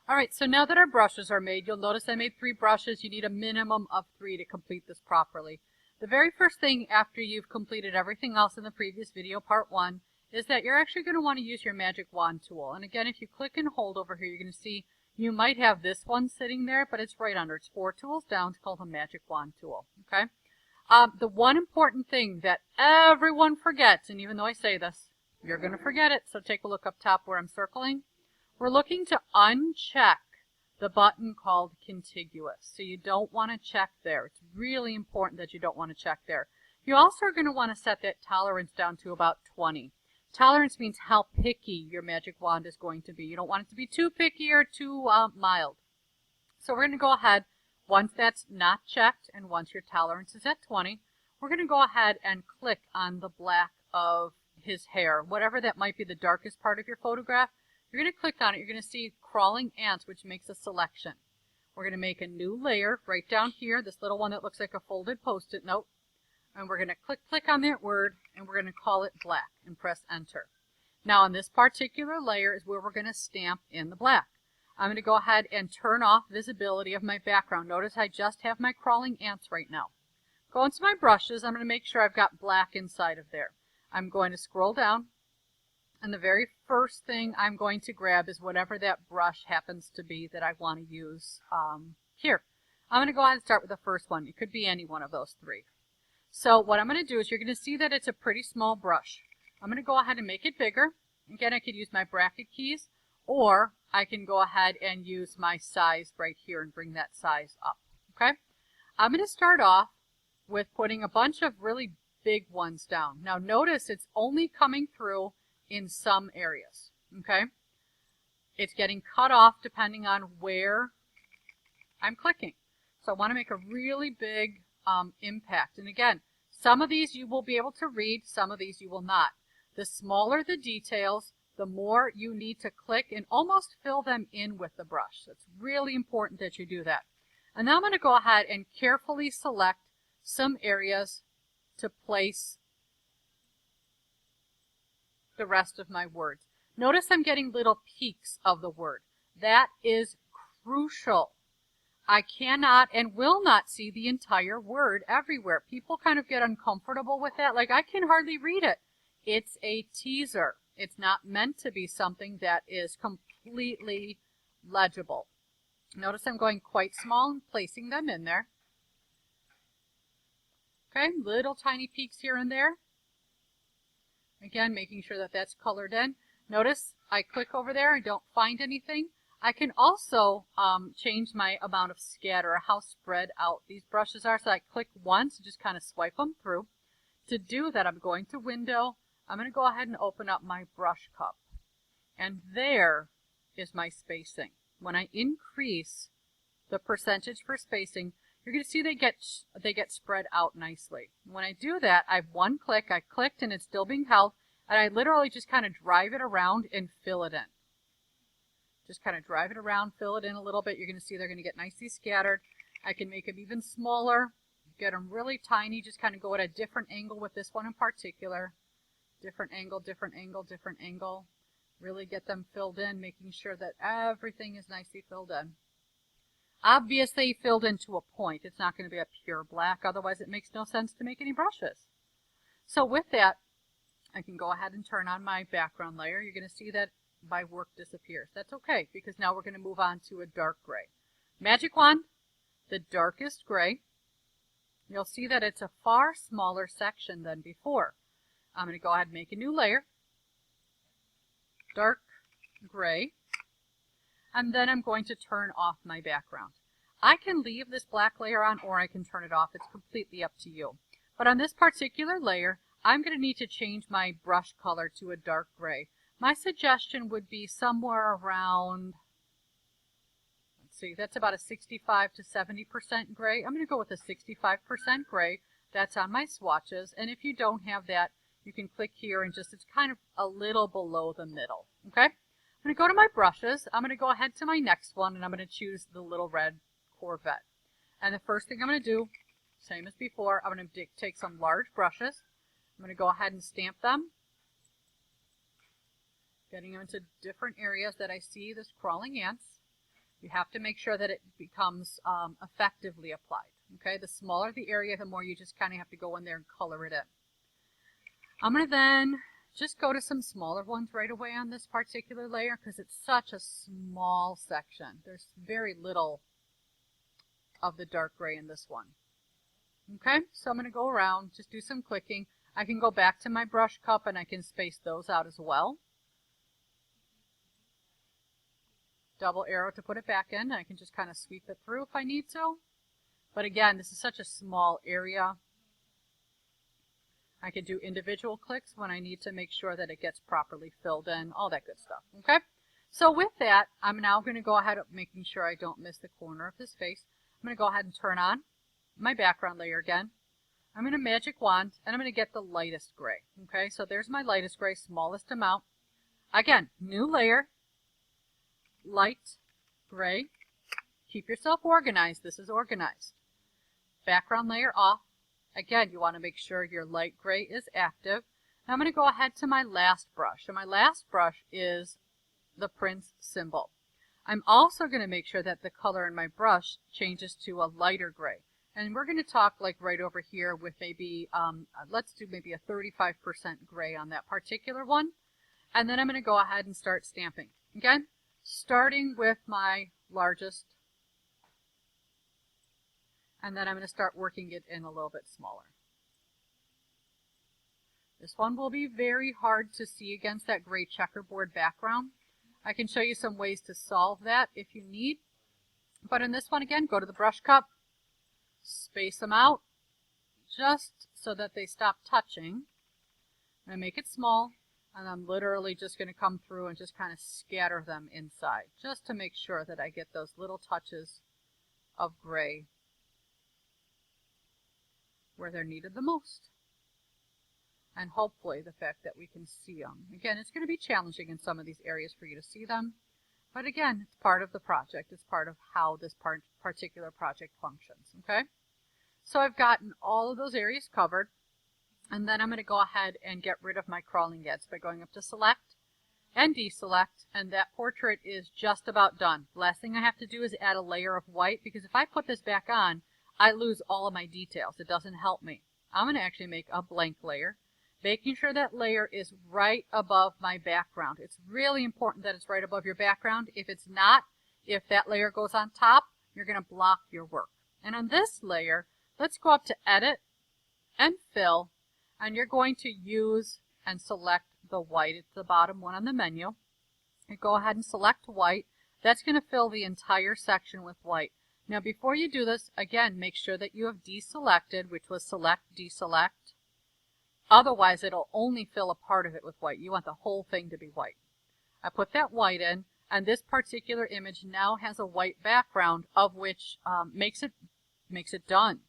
Alright, so now that our brushes are made, you'll notice I made 3 brushes. You need a minimum of 3 to complete this properly. The very first thing after you've completed everything else in the previous video, part 1, is that you're actually going to want to use your magic wand tool. And again, if you click and hold over here, you're going to see you might have this one sitting there, but it's right under. It's 4 tools down. It's called a magic wand tool. Okay. The one important thing that everyone forgets, and even though I say this, you're going to forget it, so take a look up top where I'm circling. We're looking to uncheck the button called contiguous. So you don't want to check there. It's really important that you don't want to check there. You also are going to want to set that tolerance down to about 20. Tolerance means how picky your magic wand is going to be. You don't want it to be too picky or too mild. So we're going to go ahead, once that's not checked and once your tolerance is at 20, we're going to go ahead and click on the black of his hair, whatever that might be, the darkest part of your photograph. You're going to click on it. You're going to see crawling ants, which makes a selection. We're going to make a new layer right down here, this little one that looks like a folded post-it note. And we're going to click on that word, and we're going to call it black and press enter. Now on this particular layer is where we're going to stamp in the black. I'm going to go ahead and turn off visibility of my background. Notice I just have my crawling ants right now. Go into my brushes. I'm going to make sure I've got black inside of there. I'm going to scroll down. And the very first thing I'm going to grab is whatever that brush happens to be that I want to use here. I'm going to go ahead and start with the first one. It could be any one of those 3. So what I'm going to do is you're going to see that it's a pretty small brush. I'm going to go ahead and make it bigger. Again, I could use my bracket keys, or I can go ahead and use my size right here and bring that size up. Okay? I'm going to start off with putting a bunch of really big ones down. Now notice it's only coming through in some areas, okay? It's getting cut off depending on where I'm clicking. So I want to make a really big impact. And again, some of these you will be able to read, some of these you will not. The smaller the details, the more you need to click and almost fill them in with the brush. It's really important that you do that. And now I'm going to go ahead and carefully select some areas to place the rest of my words. Notice I'm getting little peaks of the word. That is crucial. I cannot and will not see the entire word everywhere. People kind of get uncomfortable with that. Like, I can hardly read it. It's a teaser. It's not meant to be something that is completely legible. Notice I'm going quite small and placing them in there. Okay, little tiny peaks here and there. Again, making sure that that's colored in. Notice I click over there and don't find anything. I can also change my amount of scatter, or how spread out these brushes are. So I click once and just kind of swipe them through. To do that, I'm going to Window. I'm going to go ahead and open up my brush cup. And there is my spacing. When I increase the percentage for spacing, you're going to see they get spread out nicely. When I do that, I have one click. I clicked and it's still being held, and I literally just kind of drive it around and fill it in. Just kind of drive it around, fill it in a little bit. You're going to see they're going to get nicely scattered. I can make them even smaller, get them really tiny, just kind of go at a different angle with this one in particular. Different angle, different angle, different angle. Really get them filled in, making sure that everything is nicely filled in. Obviously filled into a point. It's not going to be a pure black, otherwise it makes no sense to make any brushes. So with that, I can go ahead and turn on my background layer. You're going to see that my work disappears. That's okay, because now we're going to move on to a dark gray. Magic wand, the darkest gray. You'll see that it's a far smaller section than before. I'm going to go ahead and make a new layer. Dark gray. And then I'm going to turn off my background. I can leave this black layer on, or I can turn it off. It's completely up to you. But on this particular layer, I'm going to need to change my brush color to a dark gray. My suggestion would be somewhere around, let's see, that's about a 65 to 70% gray. I'm going to go with a 65% gray. That's on my swatches. And if you don't have that, you can click here and just, it's kind of a little below the middle. Okay? I'm going to go to my brushes. I'm going to go ahead to my next one, and I'm going to choose the little red Corvette. And the first thing I'm going to do, same as before, I'm going to take some large brushes. I'm going to go ahead and stamp them, getting them into different areas that I see this crawling ants. You have to make sure that it becomes effectively applied. Okay, the smaller the area, the more you just kind of have to go in there and color it in. I'm going to then just go to some smaller ones right away on this particular layer because it's such a small section. There's very little of the dark gray in this one. Okay, so I'm going to go around, just do some clicking. I can go back to my brush cup and I can space those out as well. Double arrow to put it back in. I can just kind of sweep it through if I need to. But again, this is such a small area. I can do individual clicks when I need to make sure that it gets properly filled in, all that good stuff. Okay, so with that, I'm now going to go ahead, making sure I don't miss the corner of this face. I'm going to go ahead and turn on my background layer again. I'm going to magic wand, and I'm going to get the lightest gray. Okay, so there's my lightest gray, smallest amount. Again, new layer, light gray. Keep yourself organized. This is organized. Background layer off. Again, you want to make sure your light gray is active. Now I'm going to go ahead to my last brush. And my last brush is the Prince symbol. I'm also going to make sure that the color in my brush changes to a lighter gray. And we're going to talk like right over here with maybe, let's do maybe a 35% gray on that particular one. And then I'm going to go ahead and start stamping. Again, starting with my largest. And then I'm going to start working it in a little bit smaller. This one will be very hard to see against that gray checkerboard background. I can show you some ways to solve that if you need. But in this one, again, go to the brush cup, space them out just so that they stop touching. I'm going to make it small, and I'm literally just going to come through and just kind of scatter them inside just to make sure that I get those little touches of gray where they're needed the most. And hopefully the fact that we can see them. Again, it's going to be challenging in some of these areas for you to see them. But again, it's part of the project. It's part of how this particular project functions. Okay? So I've gotten all of those areas covered. And then I'm going to go ahead and get rid of my crawling edge by going up to select and deselect. And that portrait is just about done. Last thing I have to do is add a layer of white, because if I put this back on, I lose all of my details. It doesn't help me. I'm going to actually make a blank layer, making sure that layer is right above my background. It's really important that it's right above your background. If it's not, if that layer goes on top, you're going to block your work. And on this layer, let's go up to Edit and Fill, and you're going to use and select the white. It's the bottom one on the menu. You go ahead and select white. That's going to fill the entire section with white. Now before you do this, again, make sure that you have deselected, which was select, deselect. Otherwise, it'll only fill a part of it with white. You want the whole thing to be white. I put that white in, and this particular image now has a white background, of which makes it done.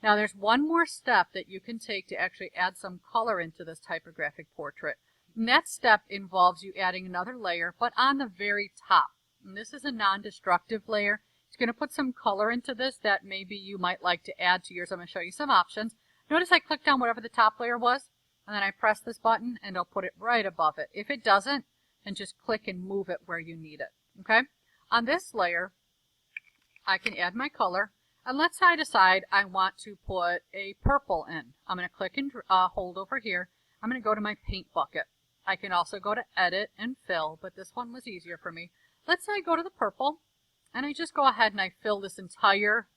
Now there's one more step that you can take to actually add some color into this typographic portrait. And that step involves you adding another layer, but on the very top. And this is a non-destructive layer. It's going to put some color into this that maybe you might like to add to yours. I'm going to show you some options. Notice I clicked on whatever the top layer was, and then I press this button, and it'll put it right above it. If it doesn't, then just click and move it where you need it. Okay? On this layer, I can add my color, and let's say I decide I want to put a purple in. I'm going to click and hold over here. I'm going to go to my paint bucket. I can also go to Edit and Fill, but this one was easier for me. Let's say I go to the purple, and I just go ahead and I fill this entire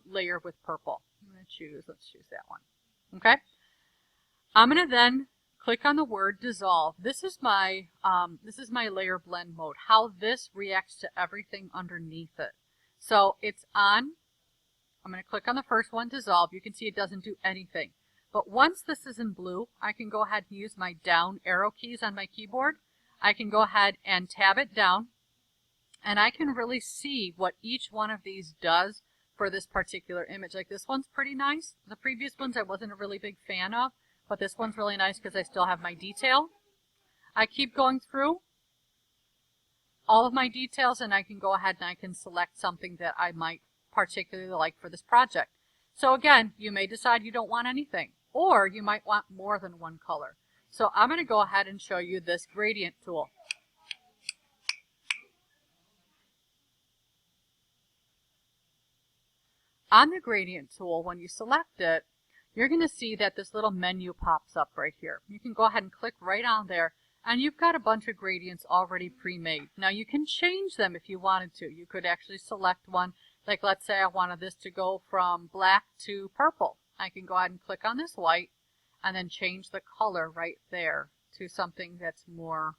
layer with purple. I'm going to let's choose that one. Okay? I'm going to then click on the word dissolve. This is my layer blend mode, how this reacts to everything underneath it. So it's on. I'm going to click on the first one, dissolve. You can see it doesn't do anything. But once this is in blue, I can go ahead and use my down arrow keys on my keyboard. I can go ahead and tab it down, and I can really see what each one of these does for this particular image. Like this one's pretty nice. The previous ones I wasn't a really big fan of, but this one's really nice because I still have my detail. I keep going through all of my details, and I can go ahead and I can select something that I might particularly like for this project. So again, you may decide you don't want anything, or you might want more than one color. So I'm going to go ahead and show you this gradient tool. On the gradient tool, when you select it, you're going to see that this little menu pops up right here. You can go ahead and click right on there, and you've got a bunch of gradients already pre-made. Now you can change them if you wanted to. You could actually select one, like let's say I wanted this to go from black to purple. I can go ahead and click on this white, and then change the color right there to something that's more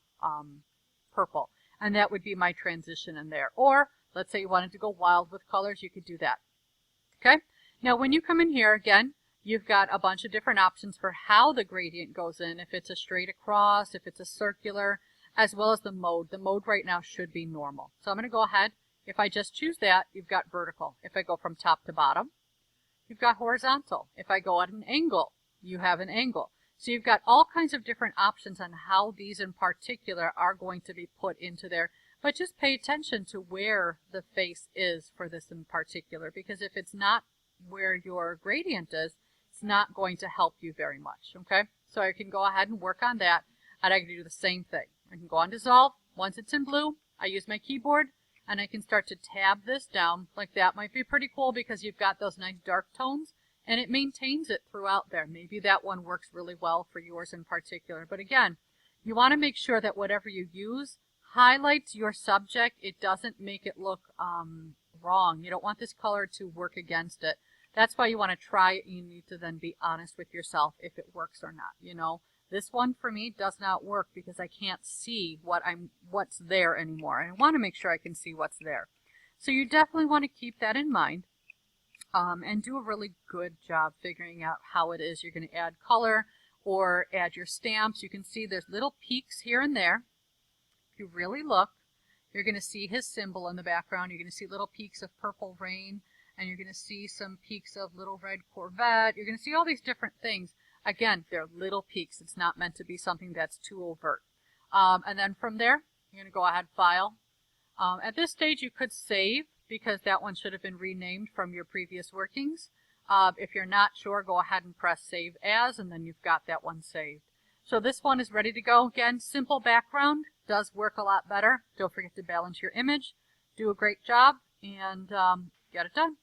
purple. And that would be my transition in there. Or let's say you wanted to go wild with colors, you could do that. Okay, now when you come in here again, you've got a bunch of different options for how the gradient goes in, if it's a straight across, if it's a circular, as well as the mode. The mode right now should be normal. So I'm going to go ahead. If I just choose that, you've got vertical. If I go from top to bottom, you've got horizontal. If I go at an angle, you have an angle. So you've got all kinds of different options on how these in particular are going to be put into there. But just pay attention to where the face is for this in particular, because if it's not where your gradient is, it's not going to help you very much, okay? So I can go ahead and work on that, and I can do the same thing. I can go on Dissolve. Once it's in blue, I use my keyboard, and I can start to tab this down like that. Might be pretty cool because you've got those nice dark tones, and it maintains it throughout there. Maybe that one works really well for yours in particular. But again, you want to make sure that whatever you use highlights your subject. It doesn't make it look wrong. You don't want this color to work against it. That's why you want to try it. You need to then be honest with yourself if it works or not. You know, this one for me does not work because I can't see what's there anymore. And I want to make sure I can see what's there. So you definitely want to keep that in mind and do a really good job figuring out how it is you're going to add color or add your stamps. You can see there's little peaks here and there. If you really look, you're going to see his symbol in the background. You're going to see little peaks of purple rain. And you're going to see some peaks of little red Corvette. You're going to see all these different things. Again, they're little peaks. It's not meant to be something that's too overt. And then from there, you're going to go ahead, File. At this stage, you could save because that one should have been renamed from your previous workings. If you're not sure, go ahead and press Save As, and then you've got that one saved. So this one is ready to go. Again, simple background does work a lot better. Don't forget to balance your image. Do a great job, and get it done.